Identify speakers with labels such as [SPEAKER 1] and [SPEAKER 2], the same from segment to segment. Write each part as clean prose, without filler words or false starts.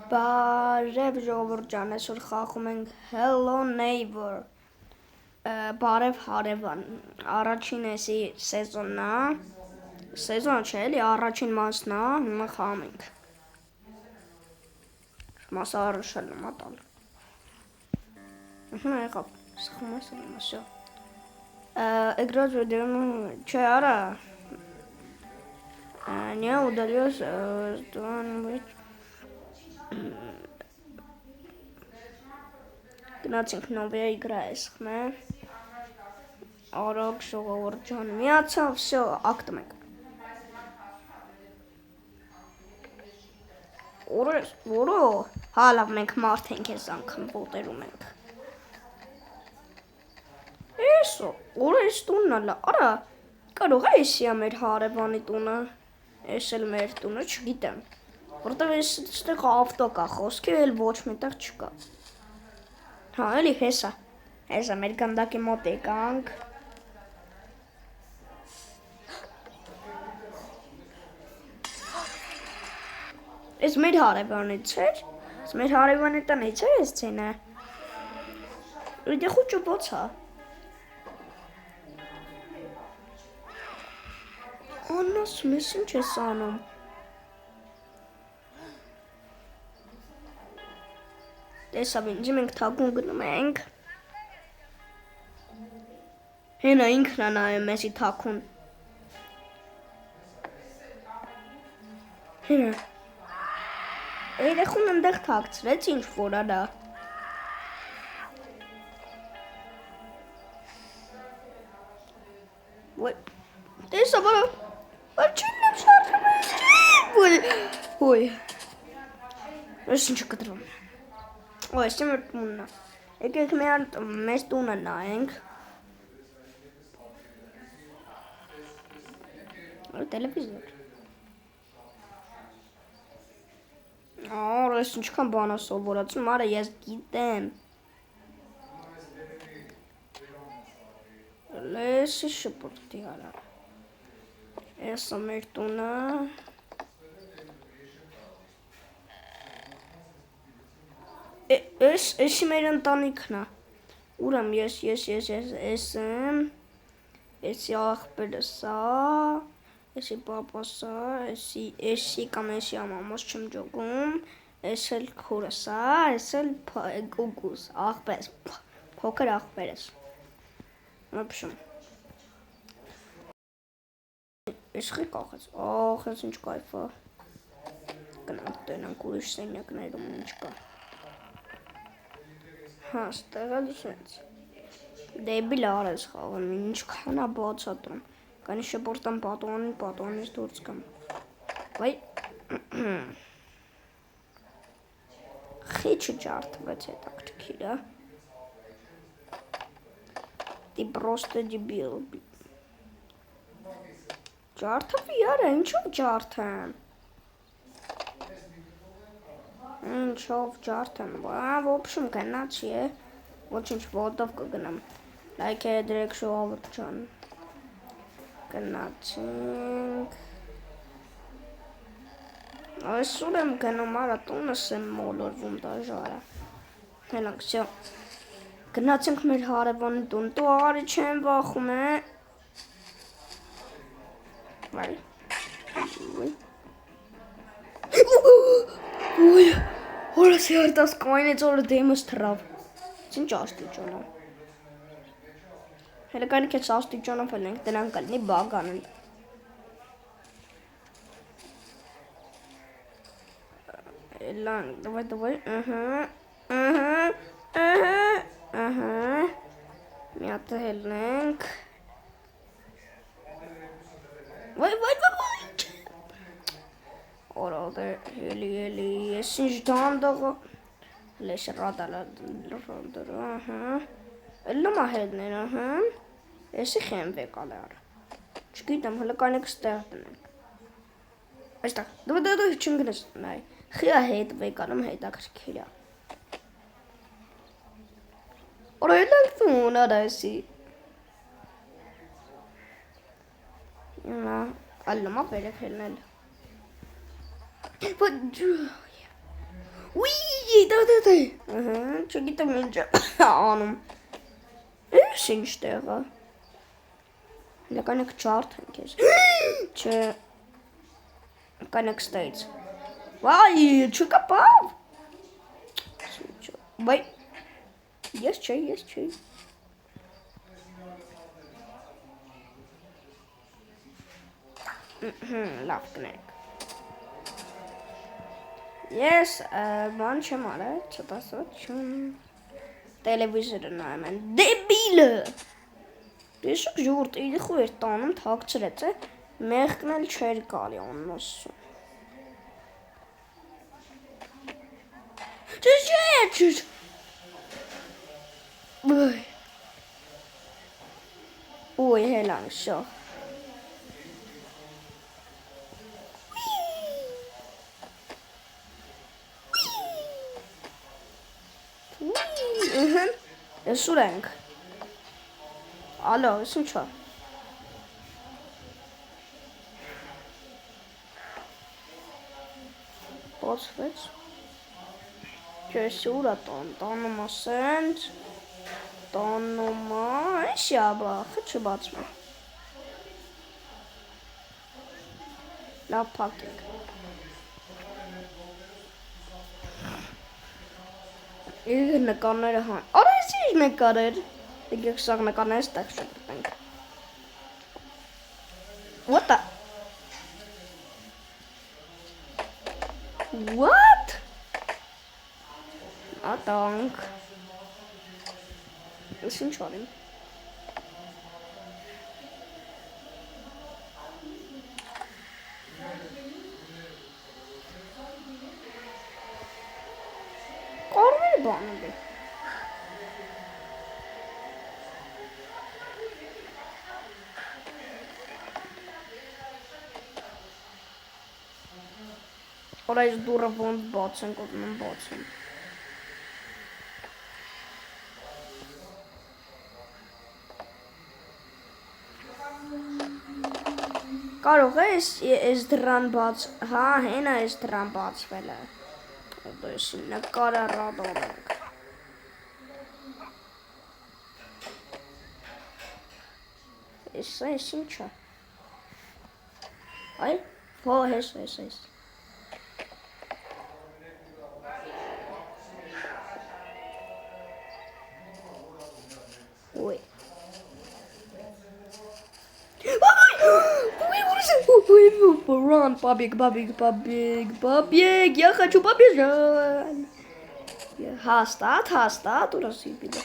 [SPEAKER 1] Բարև ժողովուրդ ջան, այսօր խաղում ենք Hello Neighbor, բարև հարևան, առաջին էսի սեզոնն է, սեզոն չէ էլի, առաջին մասն է, հիմա խաղում ենք, մասը առաջել եմ ատալ, եղավ, սխում ես եմ ասյա, играть в видео, չէ արա, не удалилось что-нибудь. Գնացինք նովեա իգրա էսխմ է, արոք ժողովուրդ ջան, միացավ, վսյո, ակտում ենք, որո, հալավ մենք մարդ ենք ես անգամ ոտերում ենք, էսո, որո ես տունն ալա, արա, կարող է եսիա մեր հարևանի տունը, ես էլ մեր տունը չգիտեմ, որտև ես ստեղ ավտո կա խոսքի էլ ոչ միտեղ չկա, հա, էլի հեսա, մեր գնդակի մոտ եկանք, ես մեր հարևանից էր, մեր հարևանի տնից էր ես ցենը, իդե խուճը ո՞ց է, անասում ես ինչ ես անում, տեսավ ինձի մենք թակուն գնում ենք, հենա ինքն է նայում մեզի թակուն, հենա, երեխուն ընդեղ թակցրեց ինչ որ արա, տեսավ արա, չին եմ շարժում ոյ, ես ինչ կտրում, Ո, ես մեր տունն է, եկեք մեր տունը նայենք, տելևիզոր, արա ես ինչքան բան է սովորացում, արա ես գիտեմ, լեսի շպորտի արա, ես մեր տունը, Էսի մեր ընտանիքն է, ուրեմ ես եմ, էսի աղբերս է, էսի պապաս է, էսի կամ էսի ամամոս չեմ ջոգում, ես էլ քուրս է, ես էլ գուգուս, աղբերս, փոքր աղբերս, ոբշում, ես խի կախեց, ես ինչ կայֆ է, գնանք տենանք ուրիշ սենյակներում ինչ կա, հա, ստեղ էլ սենց, դեբիլ արես խաղում, ինչքան է բացատրում, կանի շպորտան պատուանից դուրց կամ, վայ, խիչը ջարդվեց հետաքրքիր է, դի պրոստը դիբիլ, ջարդվի արա, ինչով ջարդեմ, Ինչով ջարդեմ, ոբշում գնացի է, ոչինչ ոտով կգնամ, լայք է դրեք ժողովուրդ ջան, գնացինք, այսօր եմ գնում արա տունս եմ մոլորվում դաժարը, հելանք սյո, գնացինք մեր հարևանի տուն, տու արի չեմ վախում է, վայ, Ոյ, որս երդաս կայնեց օրը դեմս թրավ, ինչ աստիճոն է, հելը կայնք ես աստիճոնով էլ ենք դրանք կլնի բագան են, Լանք, դվայ, մի հատ հելնենք, վայ, Orada heli, ես ինչ դանդաղը, լես ռադալադր, լմա հետներ, եսի խեմ վեկալ է արա, չգիտեմ, հլը կայնեք ստեղ տնենք, այստեղ, դու չնգնես նայ, խիա հետ վեկալում հետաքրքիր է, Ora ելանք տուն արա եսի, Allama verip helnel. Ուի, դա։ Ահա, չգիտեմ ինչ անում։ Էս ինչ տեղը։ Կանեք չարթ են քեզ։ Չէ։ Կանեք ստայից։ Վայ, չկապավ։ Վայ։ Ես չէ։ Լավ կնեք։ Ես բան չեմ արել, չտասած չեմ։ Տելևիզորը նայում են, դեբիլը։ Տեսեք ժողովուրդ, իրիխու էր տանում, թաքցրեց է, մեղքն էլ չէր գալի աննոսում։ Չէ։ Ой, հելան, շո։ Ես ուր ենք։ Ալո, ես ինչա։ Բացվեց։ Չէ, ես ուրա տանում ասենց։ Տանում էսի աբա, խիչը բացում է։ Լավ փակենք։ Իր նկարները հան։ Արա ես ինչ նկարեր։ Եկեք սաղ նկարները ստեղ շպրտենք։ What the? What? Ատանք։ Ես ինչ արիմ։ Կարմեր բանը դե։ Օր այս դուրը ոնց բացենք, ոտնեմ բացեմ։ Կարող է այս դրան բաց, հա, հենա այս դրան բացվել է։ Դες նկարը ռադոմ ենք։ Ես ինչա։ Այ, հո, հես։ Ոյ։ Run, побег, я хочу побежать. Հաստատ, ուրասի պիլը։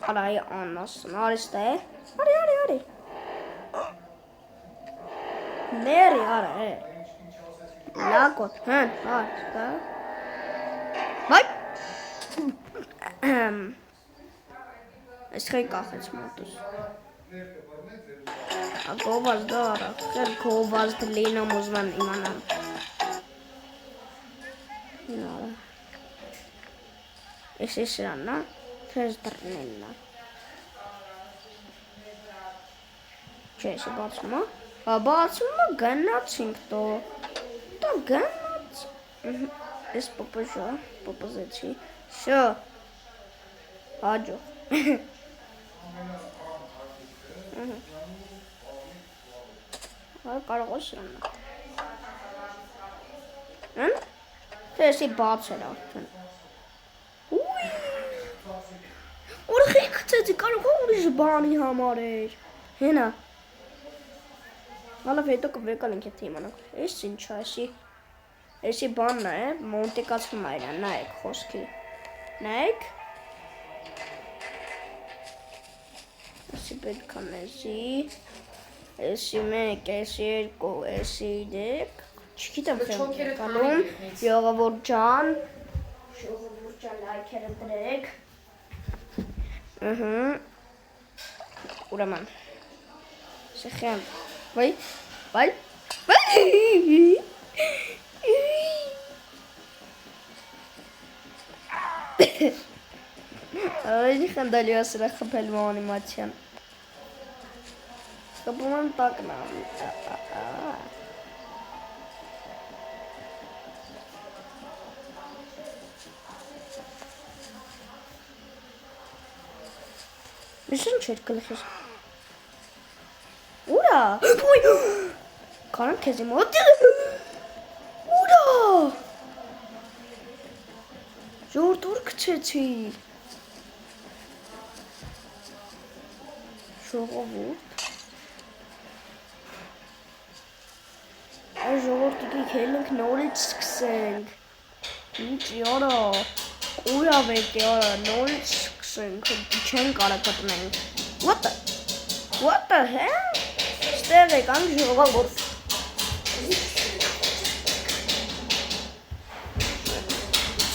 [SPEAKER 1] Արայ անասն, արիստե, արի։ Ների, արայ։ Լակոտ, հեն, արիստե։ Հայ։ Այս խեի կախեց մոտուս։ Գովազդ դարա, խեր գովազդ լինում ուզում եմ իմանամ։ Նարը։ Ես սրանա, թեզ դրնելնա։ Չէ, ես բացում է։ Բացում է գնացինք տո։ Դա գնաց։ Ես պոպոզեցի։ Շո։ Հաջող։ Կարող է սրանա։ Հեն։ Թե եսի բաց էր արդեն։ Ուի։ Որը խիքցեցի, կարող է ուրիշ բանի համար էր։ Հենա։ Հալավ հետո կվեկալ ենք եթե իմանանք։ Ես ինչա, եսի բանն է, մոնտիկացվում է իրան, նայեք խոսքի։ Նայեք։ Եսի պետք է մեզի։ Եսի մեկ, եսի երկու, եսի դեք, չգիտեմ խեմ կալում, ժողովուրդ ջան լայքերը դրեք, ուրաման, սեխեմ, վայ, Այդի խնդալի ասրա խպելու անիմացյան Կպում եմ տակնա Ինչ էր գլխիս։ Ուրա։ Կարան քեզ մոտ։ Ուրա։ Ժողովուրդ քչեցի։ Ժողովուրդ։ Այս ժողովուրդի քելենք նորից սկսենք։ Ինչ յորա։ Ուրա վետ յորա նորից սկսենք։ Չեն կարա գտնենք։ What the hell? Ստեղ եկանք ժողովուրդ։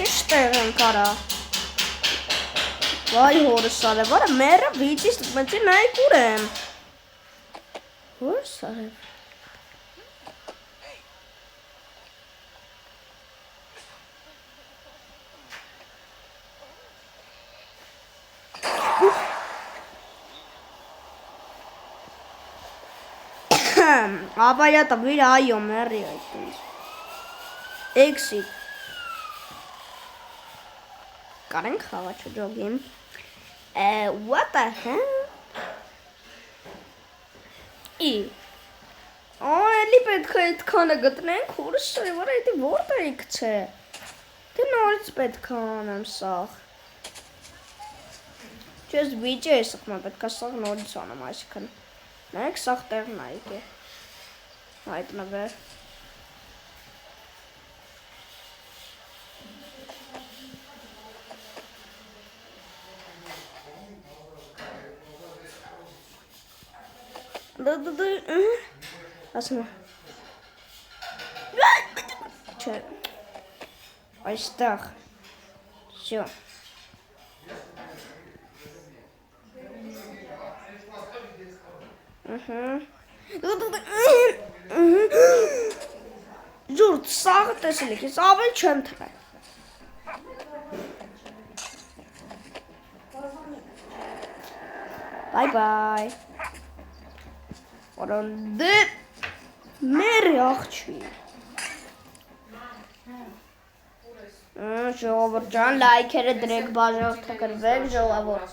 [SPEAKER 1] Ստեղ ենք արա։ Վայ հորս արև, արա մերը վիճիս տմեցի նայք ուր եմ։ Հորս արև։ Ապայա տվիր այո մերի այդպես։ Exit։ Կարենք խաղաչը ջոգիմ։ What the hell? Էլի պետք է այդքանը գտնենք, հորս շրևար այդի որտայք չէ։ Դե նորից պետք է անեմ սաղ։ Չես վիճի է սխմա, պետք է սաղ նորից անեմ այսքան։ Նայք սաղ տեղն այք է։ Հայտնվեր։ Ասում է։ Չէ։ Այստեղ։ Շո։ Ժուրդ, սաղը տեսել եք, ես ավել չեմ թրել։ Բայ։ Որոն դե մեր աղջի։ Ժողովուրդ ջան, լայքերը դրեք, բաժանորդագրվեք, ժողովուրդ։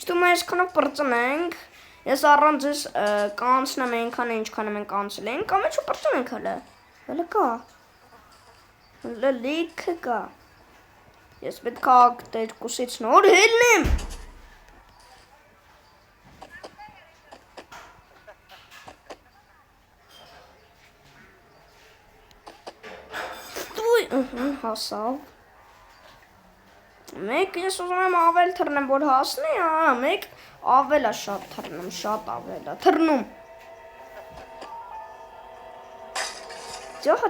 [SPEAKER 1] Իստում ես քանով պրծնենք, ես առանց ես կանցնեմ ենքան ինչքան եմ ենք կանցել ենք, կամ էչու պրծնենք հլը, հլը կա, հլը լիքը կա, ես պետք է երկուսից նոր հելնեմ, հասավ, մեկ ես ուզում եմ ավել թրնեմ, որ հասնի, մեկ ավել է շատ թրնում, շատ ավել է թրնում։ Ջողա,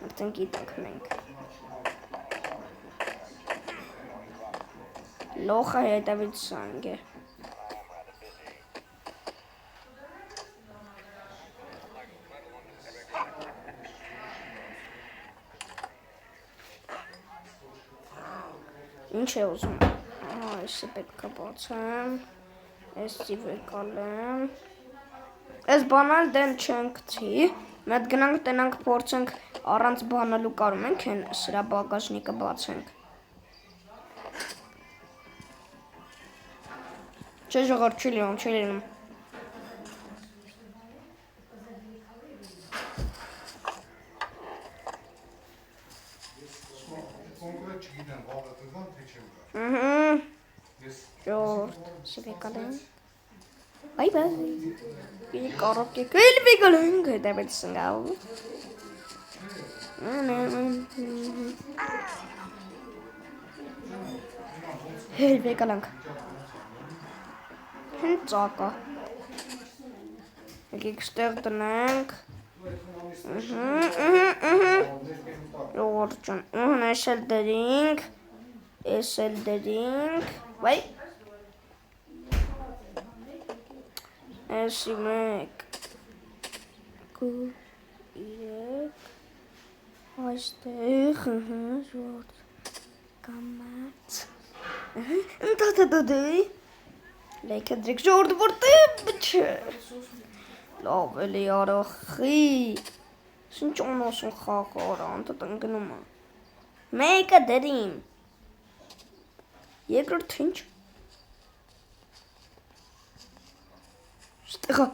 [SPEAKER 1] արդեն գիտենք մենք։ Լոխը հետևից սանգ է։ Ինչ է ուզում, այսի պետք է բացեմ, այսի վեկալեմ, այս բանալ դեն չենք թի, մետ գնանք տենանք փորձենք առանց բանալու կարում ենք են սրա բագաժնիկը բացենք։ Չէ ժողոր չի լինում։ Ժողորդ, շվեկալենք, բայ, կարոք եք, էլ վեկալենք, հետևեց սնգավ, էլ վեկալենք, հին ծակա, եկեք ստեղ տնենք, ժողորդ ճան, ես էլ դրինք, բայ, Էսի մեկ, կու, իրեք, այստեղ, ժորդ, կամած, ընտատատատի, լեքը դրեք ժորդ որտե բչը, լավ էլի արախի, սինչ անասուն խաղ արա, անտատ ընգնում է, մեկը դրիմ, Երկրորդ ինչ։ Ստեղա։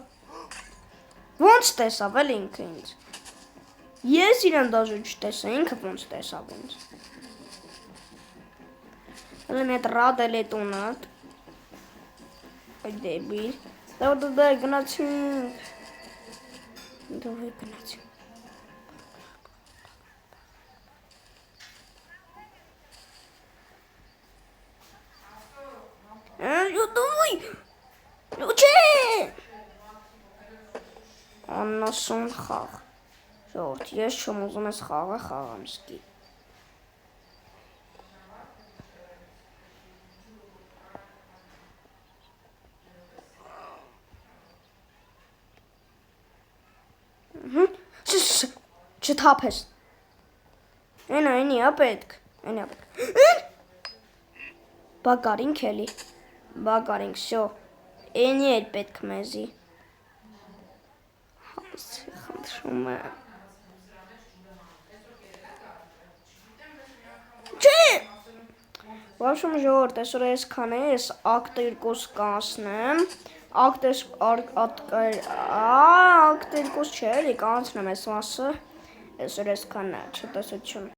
[SPEAKER 1] Ոնց տեսավ էլ ինքը ինձ։ Ես իրան դաժե չտեսա, ինքը ոնց տեսավ ինձ։ Հələ այդ ռադել է տունատ։ Այ դեբիլ։ Դա գնացինք։ Դու գնացինք։ Յուտուй։ Լուչե։ Աննասուն խաղ։ Ժողովուրդ, ես չեմ ուզում ես խաղը խաղամ սկի։ Չթափես։ Այնի է պետք։ Այնի է պետք։ Բակարինք էլի։ Բակարինք, շո։ Այնի էլ պետք մեզի։ Խնդրում եմ։ Չէ։ Ոբշեմ ժողովուրդ, այսօր այսքան է, ես ակտ 2 կանցնեմ։ Ակտ 2 չէ, էլի կանցնեմ այս մասը։ Այսօր այսքանն է, չտեսություն։